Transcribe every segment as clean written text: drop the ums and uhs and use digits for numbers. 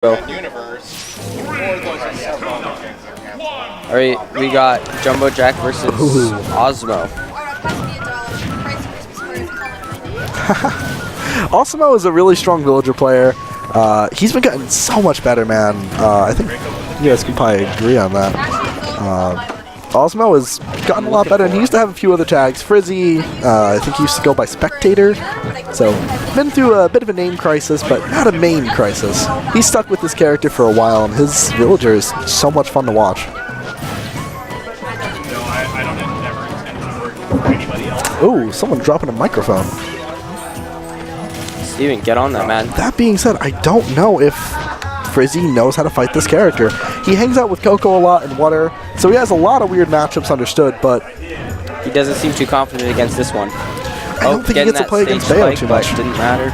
Alright, we got JumboJack versus AUSMO. AUSMO is a really strong villager player. He's been getting so much better, man. I think you guys can probably agree on that. AUSMO has gotten a lot better, and he used to have a few other tags. Frizzy, I think he used to go by Spectator. So, been through a bit of a name crisis, but not a main crisis. He's stuck with this character for a while, and his villager is so much fun to watch. Ooh, someone dropping a microphone. Steven, get on that, man. That being said, I don't know if Frizzy knows how to fight this character. He hangs out with Coco a lot and Water, so he has a lot of weird matchups understood, but he doesn't seem too confident against this one. I don't think he gets to play against Bayo too much. Didn't matter.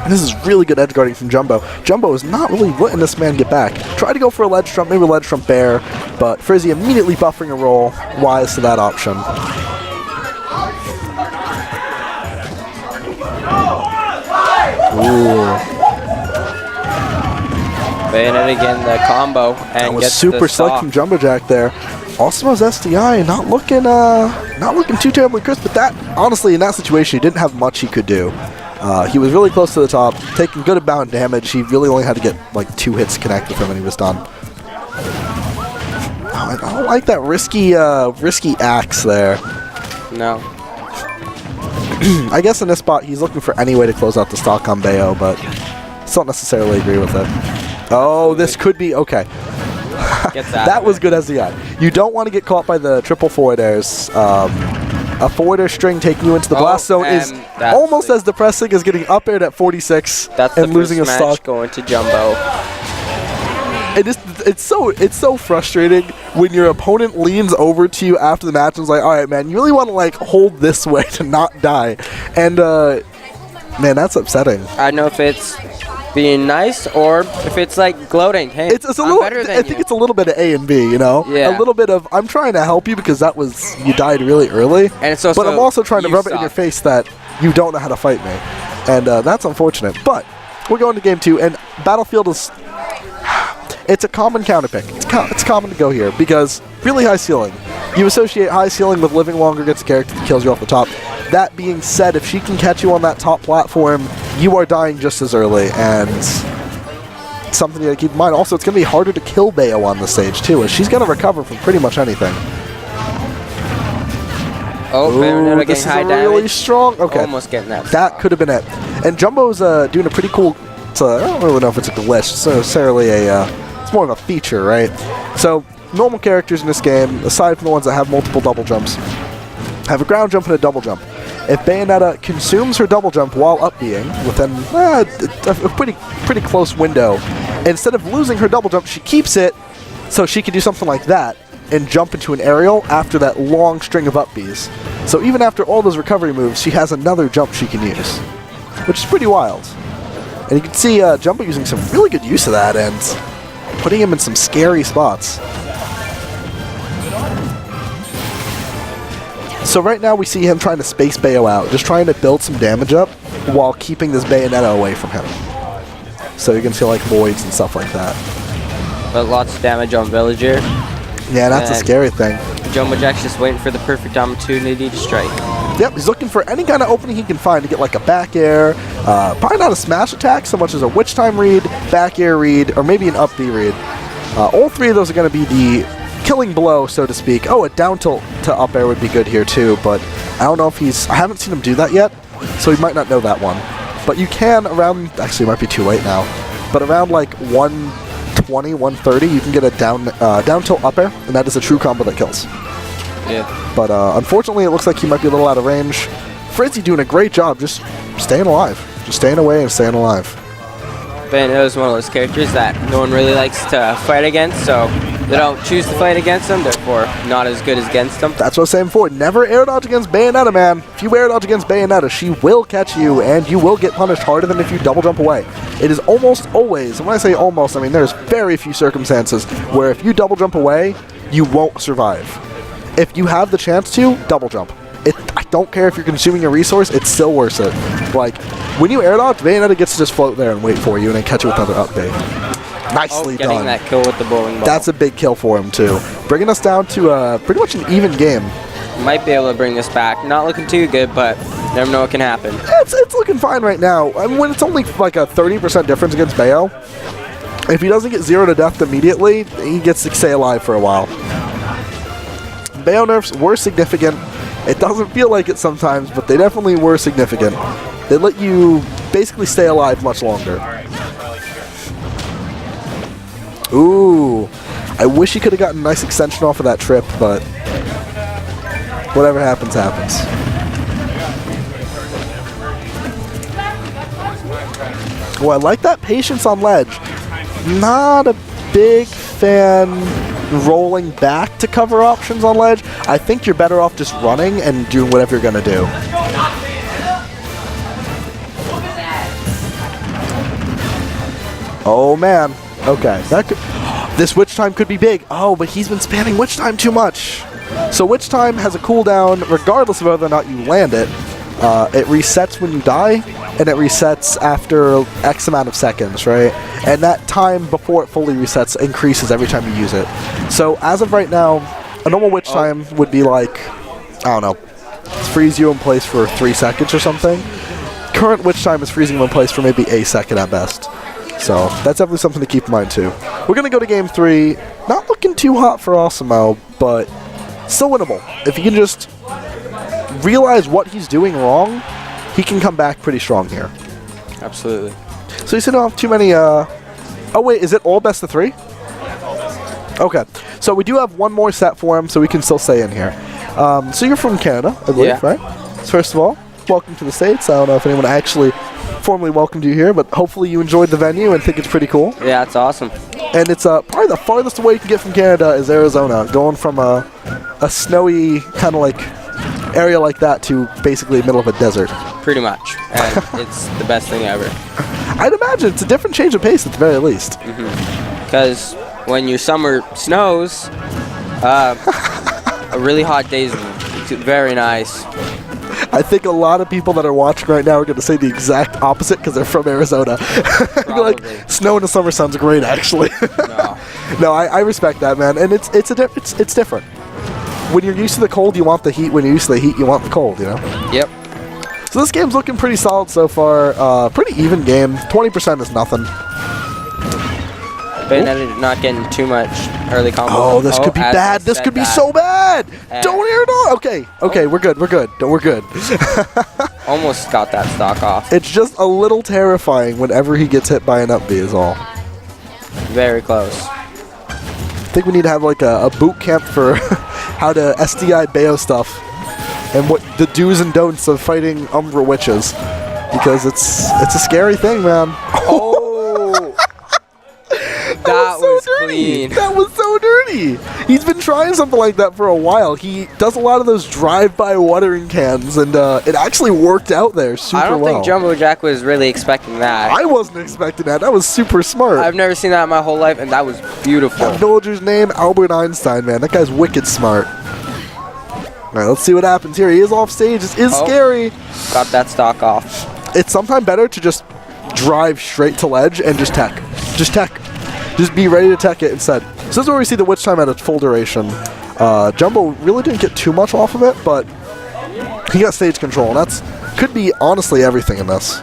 And this is really good edge guarding from Jumbo. Jumbo is not really letting this man get back. Tried to go for a ledge trump, maybe a ledge trump bear, but Frizzy immediately buffering a roll, wise to that option. Ooh. Bayonetta again, the combo, and that was gets super the slick from JumboJack there. AUSMO's SDI not looking too terribly crisp, but that honestly in that situation he didn't have much he could do. He was really close to the top, taking good amount of damage. He really only had to get like 2 hits to connect with him, and he was done. Oh, I don't like that risky axe there. No. I guess in this spot he's looking for any way to close out the stock on Bayo, but still don't necessarily agree with it. Oh, this could be okay. That was good SDI. You don't want to get caught by the triple forward airs. A forward air string taking you into the blast zone is almost as depressing as getting up aired at 46 and losing a stock. Going to Jumbo. It's so frustrating when your opponent leans over to you after the match and is like, all right, man, you really want to like hold this way to not die. And man, that's upsetting. I don't know if it's being nice or if it's like gloating. Hey, it's a little. I think it's a little bit of A and B, you know. Yeah. A little bit of I'm trying to help you because you died really early. And it's also, but I'm also trying to rub it in your face that you don't know how to fight me, and that's unfortunate. But we're going to game 2, and Battlefield is. It's a common counter pick. It's common to go here because really high ceiling. You associate high ceiling with living longer gets a character that kills you off the top. That being said, if she can catch you on that top platform, you are dying just as early, and something you gotta keep in mind. Also, it's going to be harder to kill Bayo on the stage, too, as she's going to recover from pretty much anything. Oh, Bayonetta getting high damage. Really strong. Okay. Almost getting that. That could have been it. And Jumbo's doing a pretty cool, I don't really know if it's a glitch. It's necessarily it's more of a feature, right? So, normal characters in this game, aside from the ones that have multiple double jumps, have a ground jump and a double jump. If Bayonetta consumes her double jump while up being within a pretty close window, instead of losing her double jump, she keeps it so she can do something like that and jump into an aerial after that long string of up Bs. So even after all those recovery moves, she has another jump she can use, which is pretty wild. And you can see Jumbo using some really good use of that and putting him in some scary spots. So right now we see him trying to space Bayo out, just trying to build some damage up while keeping this Bayonetta away from him. So you can feel like voids and stuff like that. But lots of damage on Villager. Yeah, that's a scary thing. JumboJack's just waiting for the perfect opportunity to strike. Yep, he's looking for any kind of opening he can find to get like a back air, probably not a smash attack so much as a witch time read, back air read, or maybe an up B read. All 3 of those are going to be the killing blow, so to speak. Oh, a down tilt to up air would be good here too, but I don't know if I haven't seen him do that yet, so he might not know that one. But you can around, actually it might be too late now, but around like 120, 130, you can get a down tilt up air, and that is a true combo that kills. Yeah. But unfortunately, it looks like he might be a little out of range. Frizzy doing a great job just staying alive. Just staying away and staying alive. Bayonetta is one of those characters that no one really likes to fight against, so they don't choose to fight against them, therefore not as good as against them. That's what I was saying before. Never air dodge against Bayonetta, man. If you air dodge against Bayonetta, she will catch you, and you will get punished harder than if you double jump away. It is almost always, and when I say almost, I mean there's very few circumstances where if you double jump away, you won't survive. If you have the chance to, double jump. I don't care if you're consuming a resource, it's still worth it. Like, when you air dodge, Bayonetta gets to just float there and wait for you and then catch it with another update. Nicely done. Getting that kill with the bowling ball. That's a big kill for him, too. Bringing us down to pretty much an even game. Might be able to bring this back. Not looking too good, but never know what can happen. It's looking fine right now. I mean, when it's only like a 30% difference against Bayo, if he doesn't get 0 to death immediately, he gets to stay alive for a while. Bayo nerfs were significant. It doesn't feel like it sometimes, but they definitely were significant. They let you basically stay alive much longer. Ooh, I wish he could have gotten a nice extension off of that trip, but whatever happens, happens. Oh, I like that patience on ledge. Not a big fan rolling back to cover options on ledge. I think you're better off just running and doing whatever you're going to do. Oh, man. Okay. This witch time could be big. Oh, but he's been spamming witch time too much. So witch time has a cooldown regardless of whether or not you land it. It resets when you die, and it resets after X amount of seconds, right? And that time before it fully resets increases every time you use it. So as of right now, a normal witch time would be like, I don't know, freeze you in place for 3 seconds or something. Current witch time is freezing you in place for maybe a second at best. So that's definitely something to keep in mind too. We're going to go to game 3. Not looking too hot for AUSMO, but still winnable. If you can just realize what he's doing wrong, he can come back pretty strong here. Absolutely. So you said don't have too many, oh wait, is it all best of 3? Okay, so we do have one more set for him, so we can still stay in here. So you're from Canada, I believe, right? First of all, welcome to the States. I don't know if anyone actually formally welcomed you here, but hopefully you enjoyed the venue and think it's pretty cool. Yeah, it's awesome. And it's probably the farthest away you can get from Canada is Arizona, going from a snowy kind of like area like that to basically the middle of a desert. Pretty much. And it's the best thing ever. I'd imagine it's a different change of pace at the very least. Because when your summer snows, a really hot day is very nice. I think a lot of people that are watching right now are going to say the exact opposite because they're from Arizona. Like, snow in the summer sounds great, actually. No, I respect that, man. And it's different. When you're used to the cold, you want the heat. When you're used to the heat, you want the cold, you know? Yep. So this game's looking pretty solid so far. Pretty even game. 20% is nothing. Bayonetta not getting too much early combo. Oh, this could be bad. This could be so bad. Don't air it on. Okay, we're good. We're good. We're good. Almost got that stock off. It's just a little terrifying whenever he gets hit by an up B is all. Very close. I think we need to have like a boot camp for how to SDI Bayo stuff and what the do's and don'ts of fighting Umbra witches, because it's a scary thing, man. Oh. That was so clean. That was so dirty. He's been trying something like that for a while. He does a lot of those drive-by watering cans, and it actually worked out there super well. I don't think JumboJack was really expecting that. I wasn't expecting that. That was super smart. I've never seen that in my whole life, and that was beautiful. That villager's name, Albert Einstein, man. That guy's wicked smart. All right, let's see what happens here. He is off stage. This is scary. Got that stock off. It's sometimes better to just drive straight to ledge and just tech. Just tech. Just be ready to tech it instead. So this is where we see the witch time at its full duration. Jumbo really didn't get too much off of it, but he got stage control, and that's could be honestly everything in this.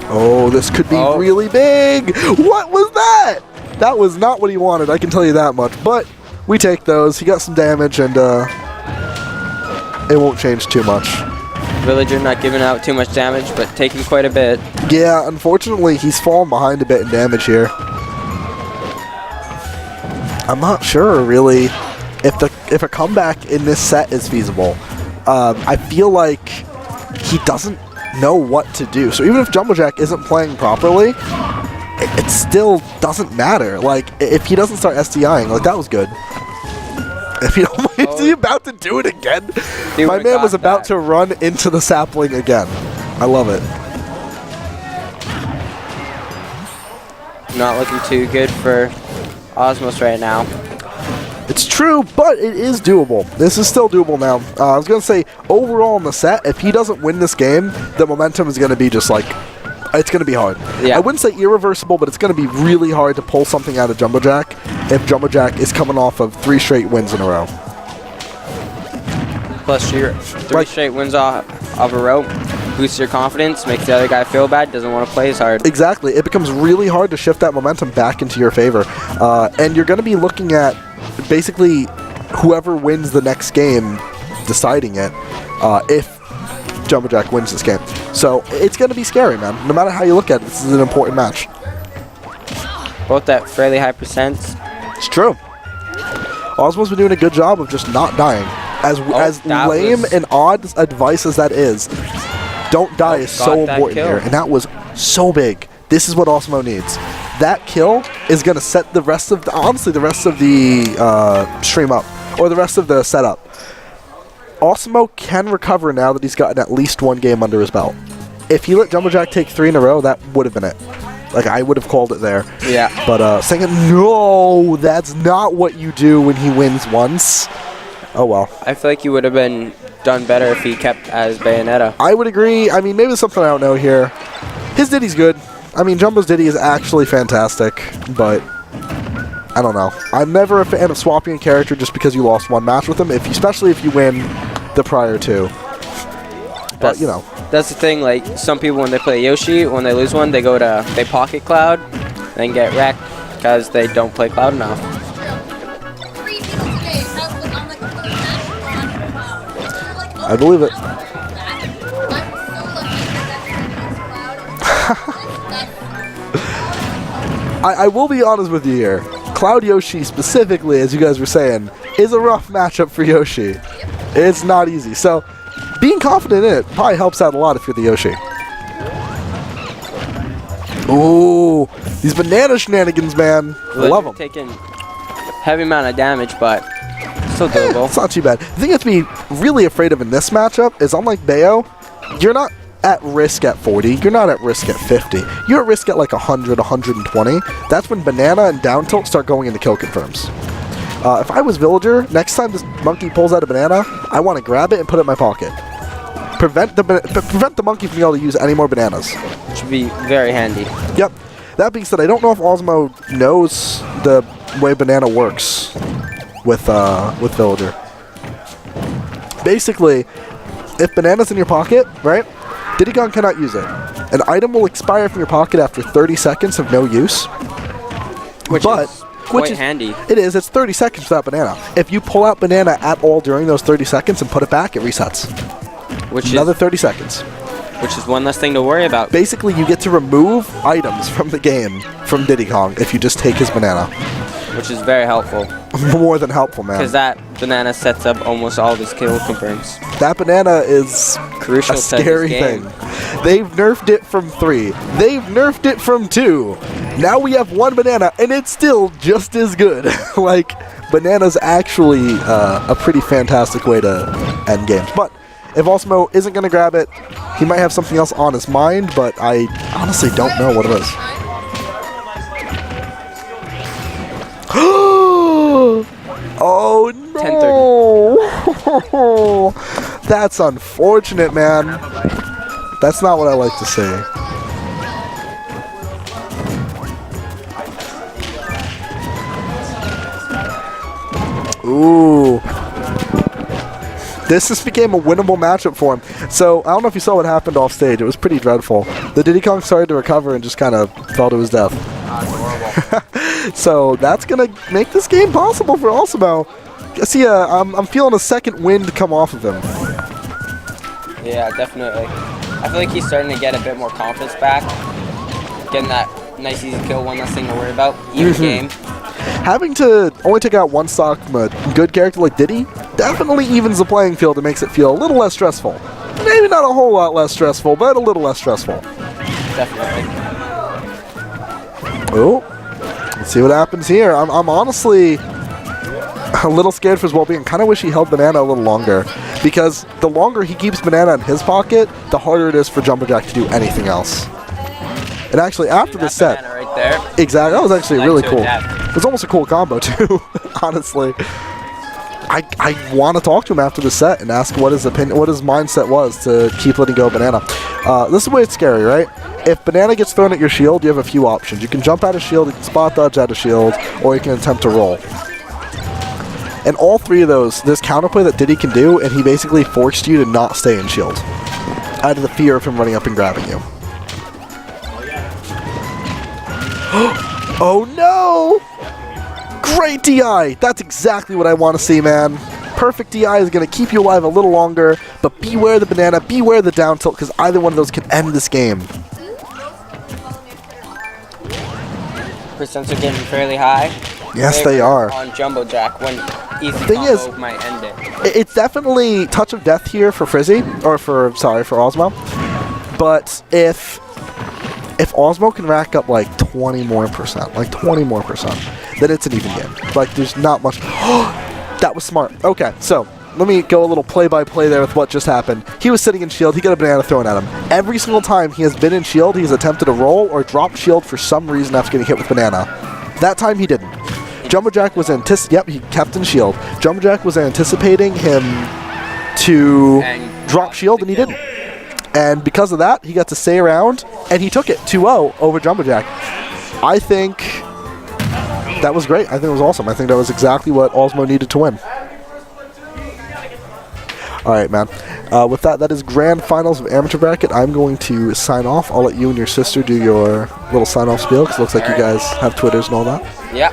Oh, this could be really big. What was that? That was not what he wanted, I can tell you that much. But we take those. He got some damage, and it won't change too much. Villager not giving out too much damage, but taking quite a bit. Yeah, unfortunately, he's fallen behind a bit in damage here. I'm not sure, really, if a comeback in this set is feasible. I feel like he doesn't know what to do. So even if JumboJack isn't playing properly, it still doesn't matter. Like, if he doesn't start SDIing, like, that was good. If you don't mind, is he about to do it again? My man was about to run into the sapling again. I love it. Not looking too good for AUSMO right now. It's true, but it is doable. This is still doable now. I was going to say, overall in the set, if he doesn't win this game, the momentum is going to be just like, it's going to be hard. Yeah. I wouldn't say irreversible, but it's going to be really hard to pull something out of JumboJack if JumboJack is coming off of 3 straight wins in a row. Plus, your 3 straight wins off of a row boosts your confidence, makes the other guy feel bad, doesn't want to play as hard. Exactly. It becomes really hard to shift that momentum back into your favor. And you're going to be looking at basically whoever wins the next game deciding it if JumboJack wins this game. So it's going to be scary, man. No matter how you look at it, this is an important match. Both at fairly high percents. It's true. AUSMO's been doing a good job of just not dying. As lame and odd advice as that is, don't die is so important here. And that was so big. This is what AUSMO needs. That kill is going to set the rest of the, honestly, the rest of the stream up. Or the rest of the setup. AUSMO can recover now that he's gotten at least 1 game under his belt. If he let JumboJack take 3 in a row, that would have been it. Like, I would have called it there. Yeah. But saying, no, that's not what you do when he wins once. Oh, well. I feel like he would have been done better if he kept as Bayonetta. I would agree. I mean, maybe there's something I don't know here. His Diddy's good. I mean, Jumbo's Diddy is actually fantastic, but I don't know. I'm never a fan of swapping a character just because you lost 1 match with him, especially if you win the prior 2. But, you know. That's the thing, like, some people when they play Yoshi, when they lose one, they pocket Cloud, then get wrecked because they don't play Cloud enough. I believe it. I will be honest with you here. Cloud Yoshi specifically, as you guys were saying, is a rough matchup for Yoshi. It's not easy. So being confident in it probably helps out a lot if you're the Yoshi. Ooh, these banana shenanigans, man. I love them. Taking heavy amount of damage, but still doable. It's not too bad. The thing you have to be really afraid of in this matchup is, unlike Bayo, you're not at risk at 40. You're not at risk at 50. You're at risk at like 100, 120. That's when banana and down tilt start going into kill confirms. If I was Villager, next time this monkey pulls out a banana, I want to grab it and put it in my pocket. Prevent the monkey from being able to use any more bananas. Which would be very handy. Yep. That being said, I don't know if AUSMO knows the way banana works with Villager. Basically, if banana's in your pocket, right, Diddy Kong cannot use it. An item will expire from your pocket after 30 seconds of no use. Which is quite handy. It is. It's 30 seconds without banana. If you pull out banana at all during those 30 seconds and put it back, it resets. Another 30 seconds. Which is one less thing to worry about. Basically, you get to remove items from the game from Diddy Kong if you just take his banana. Which is very helpful. More than helpful, man. Because that banana sets up almost all of his kill confirms. That banana is crucial, a scary thing. They've nerfed it from 3. They've nerfed it from 2. Now we have 1 banana, and it's still just as good. Like, banana's actually a pretty fantastic way to end games. But if AUSMO isn't going to grab it, he might have something else on his mind, but I honestly don't know what it is. Oh no! That's unfortunate, man. That's not what I like to say. Ooh. This just became a winnable matchup for him. So, I don't know if you saw what happened off stage. It was pretty dreadful. The Diddy Kong started to recover and just kind of fell to his death. So, that's going to make this game possible for AUSMO. See, I'm feeling a second wind come off of him. Yeah, definitely. I feel like he's starting to get a bit more confidence back. Getting that nice easy kill, one less thing to worry about. Even game. Having to only take out 1 stock from a good character like Diddy definitely evens the playing field and makes it feel a little less stressful. Maybe not a whole lot less stressful, but a little less stressful. Definitely. Oh, let's see what happens here. I'm honestly a little scared for his well-being. Kind of wish he held banana a little longer, because the longer he keeps banana in his pocket, the harder it is for JumboJack to do anything else. And actually, after this set, right there. exactly, that was actually really cool. It was almost a cool combo too, honestly. I want to talk to him after the set and ask what his opinion, what his mindset was to keep letting go of Banana. This is where it's scary, right? If Banana gets thrown at your shield, you have a few options. You can jump out of shield, you can spot dodge out of shield, or you can attempt to roll. And all three of those, there's counterplay that Diddy can do, and he basically forced you to not stay in shield out of the fear of him running up and grabbing you. Oh no! Great DI! That's exactly what I want to see, man. Perfect DI is going to keep you alive a little longer, but beware the Banana, beware the down tilt, because either one of those can end this game. Percents are getting fairly high. Yes, they are. On JumboJack, when easy Thing is, combo might end it. It's definitely touch of death here for Frizzy, or for AUSMO. But if AUSMO can rack up like 20 more percent, then it's an even game. Like, there's not much. That was smart. Okay, so let me go a little play-by-play there with what just happened. He was sitting in shield. He got a Banana thrown at him. Every single time he has been in shield, he's attempted to roll or drop shield for some reason after getting hit with Banana. That time he didn't. JumboJack was he kept in shield. JumboJack was anticipating him to drop shield, and he didn't. And because of that, he got to stay around, and he took it 2-0 over JumboJack. I think that was great. I think it was awesome. I think that was exactly what AUSMO needed to win. All right, man. With that, that is grand finals of amateur bracket. I'm going to sign off. I'll let you and your sister do your little sign-off spiel, because it looks like you guys have Twitters and all that. Yeah.